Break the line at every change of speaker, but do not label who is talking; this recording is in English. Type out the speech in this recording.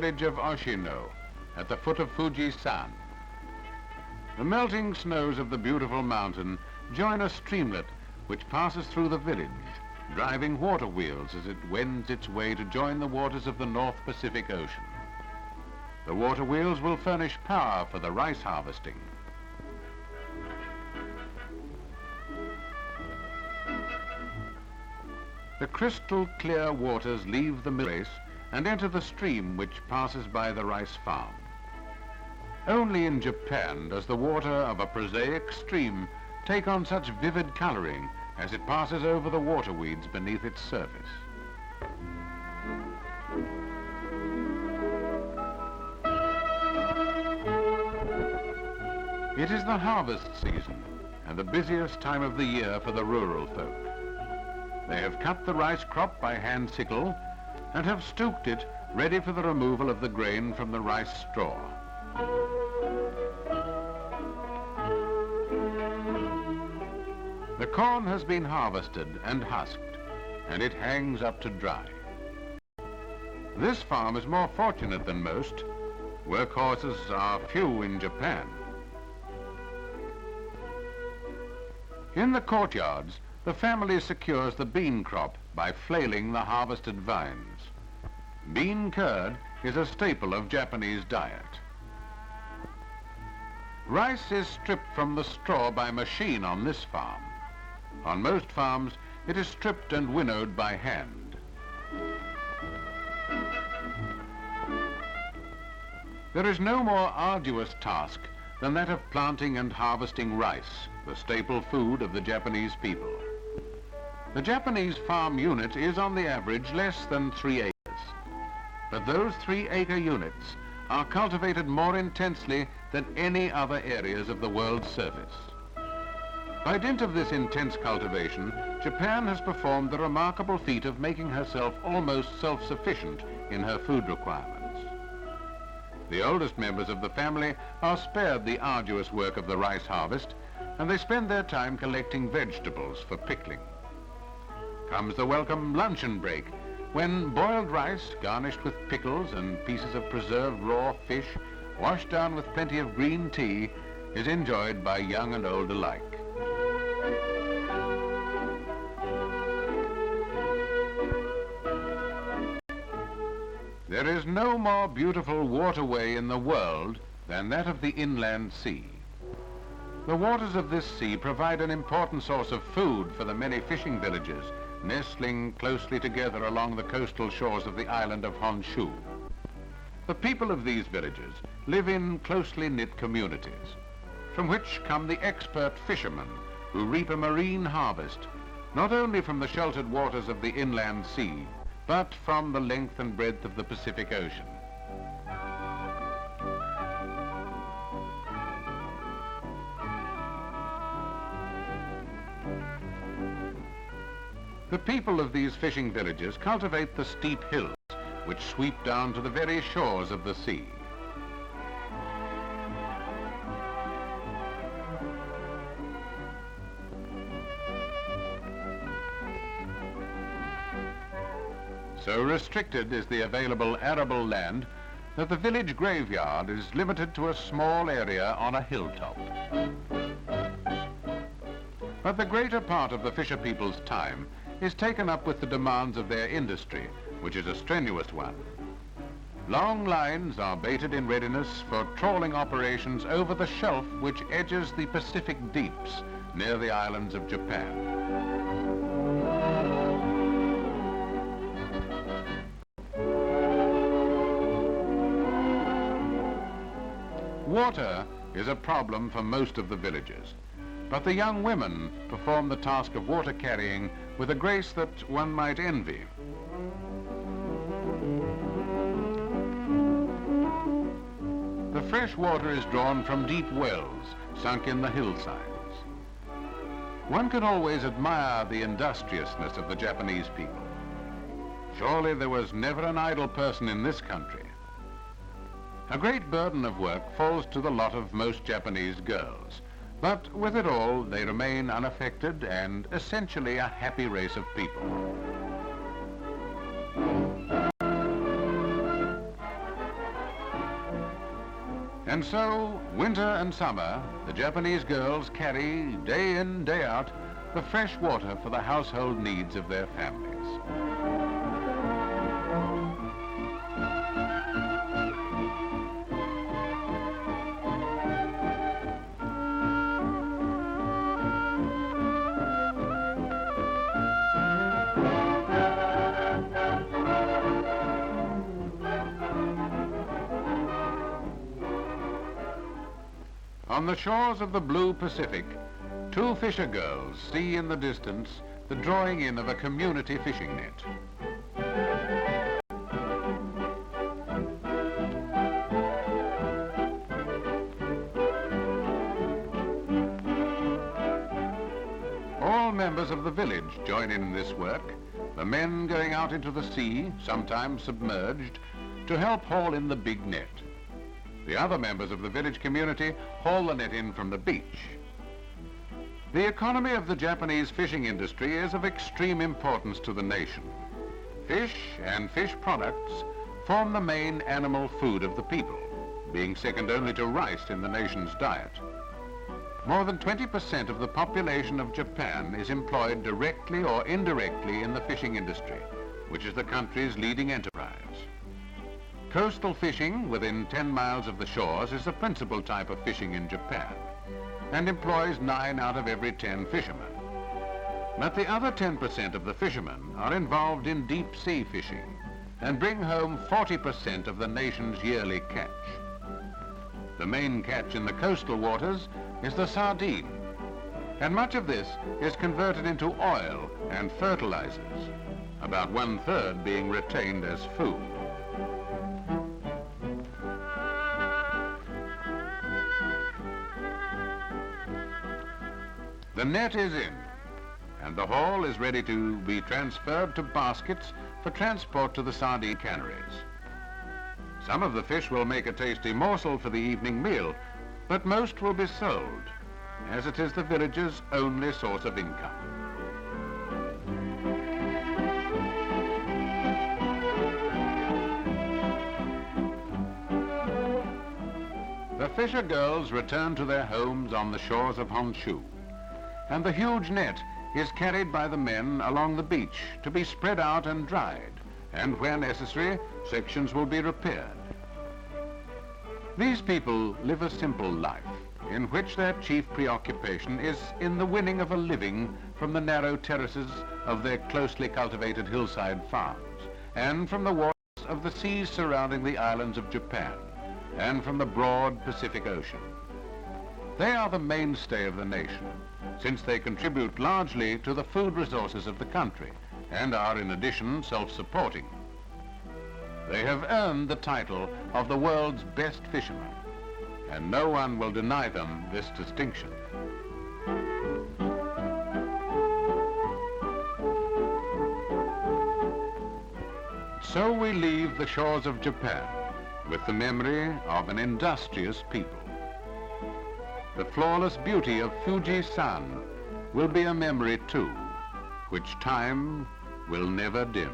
village of Oshino, at the foot of Fuji-san. The melting snows of the beautiful mountain join a streamlet which passes through the village, driving water wheels as it wends its way to join the waters of the North Pacific Ocean. The water wheels will furnish power for the rice harvesting. The crystal clear waters leave the mill race and enter the stream which passes by the rice farm. Only in Japan does the water of a prosaic stream take on such vivid coloring as it passes over the water weeds beneath its surface. It is the harvest season and the busiest time of the year for the rural folk. They have cut the rice crop by hand sickle and have stooked it ready for the removal of the grain from the rice straw. The corn has been harvested and husked, and it hangs up to dry. This farm is more fortunate than most. Workhorses are few in Japan. In the courtyards, the family secures the bean crop by flailing the harvested vines. Bean curd is a staple of Japanese diet. Rice is stripped from the straw by machine on this farm. On most farms, it is stripped and winnowed by hand. There is no more arduous task than that of planting and harvesting rice, the staple food of the Japanese people. The Japanese farm unit is on the average less than 3 acres. But those 3-acre units are cultivated more intensely than any other areas of the world's surface. By dint of this intense cultivation, Japan has performed the remarkable feat of making herself almost self-sufficient in her food requirements. The oldest members of the family are spared the arduous work of the rice harvest, and they spend their time collecting vegetables for pickling. Comes the welcome luncheon break, when boiled rice garnished with pickles and pieces of preserved raw fish, washed down with plenty of green tea, is enjoyed by young and old alike. There is no more beautiful waterway in the world than that of the inland sea. The waters of this sea provide an important source of food for the many fishing villages nestling closely together along the coastal shores of the island of Honshu. The people of these villages live in closely knit communities, from which come the expert fishermen who reap a marine harvest, not only from the sheltered waters of the inland sea, but from the length and breadth of the Pacific Ocean. The people of these fishing villages cultivate the steep hills which sweep down to the very shores of the sea. So restricted is the available arable land that the village graveyard is limited to a small area on a hilltop. But the greater part of the fisher people's time is taken up with the demands of their industry, which is a strenuous one. Long lines are baited in readiness for trawling operations over the shelf which edges the Pacific deeps near the islands of Japan. Water is a problem for most of the villages, but the young women perform the task of water carrying with a grace that one might envy. The fresh water is drawn from deep wells sunk in the hillsides. One can always admire the industriousness of the Japanese people. Surely there was never an idle person in this country. A great burden of work falls to the lot of most Japanese girls, but with it all, they remain unaffected and essentially a happy race of people. And so, winter and summer, the Japanese girls carry, day in, day out, the fresh water for the household needs of their families. On the shores of the blue Pacific, two fisher girls see in the distance the drawing in of a community fishing net. All members of the village join in this work, the men going out into the sea, sometimes submerged, to help haul in the big net. The other members of the village community haul the net in from the beach. The economy of the Japanese fishing industry is of extreme importance to the nation. Fish and fish products form the main animal food of the people, being second only to rice in the nation's diet. More than 20% of the population of Japan is employed directly or indirectly in the fishing industry, which is the country's leading enterprise. Coastal fishing within 10 miles of the shores is the principal type of fishing in Japan and employs 9 out of every 10 fishermen. But the other 10% of the fishermen are involved in deep sea fishing and bring home 40% of the nation's yearly catch. The main catch in the coastal waters is the sardine, and much of this is converted into oil and fertilizers, about 1/3 being retained as food. The net is in, and the haul is ready to be transferred to baskets for transport to the sardine canneries. Some of the fish will make a tasty morsel for the evening meal, but most will be sold, as it is the village's only source of income. The fisher girls return to their homes on the shores of Honshu, and the huge net is carried by the men along the beach to be spread out and dried, and where necessary, sections will be repaired. These people live a simple life, in which their chief preoccupation is in the winning of a living from the narrow terraces of their closely cultivated hillside farms, and from the waters of the seas surrounding the islands of Japan, and from the broad Pacific Ocean. They are the mainstay of the nation, since they contribute largely to the food resources of the country and are in addition self-supporting. They have earned the title of the world's best fishermen, and no one will deny them this distinction. So we leave the shores of Japan with the memory of an industrious people. The flawless beauty of Fuji-san will be a memory too, which time will never dim.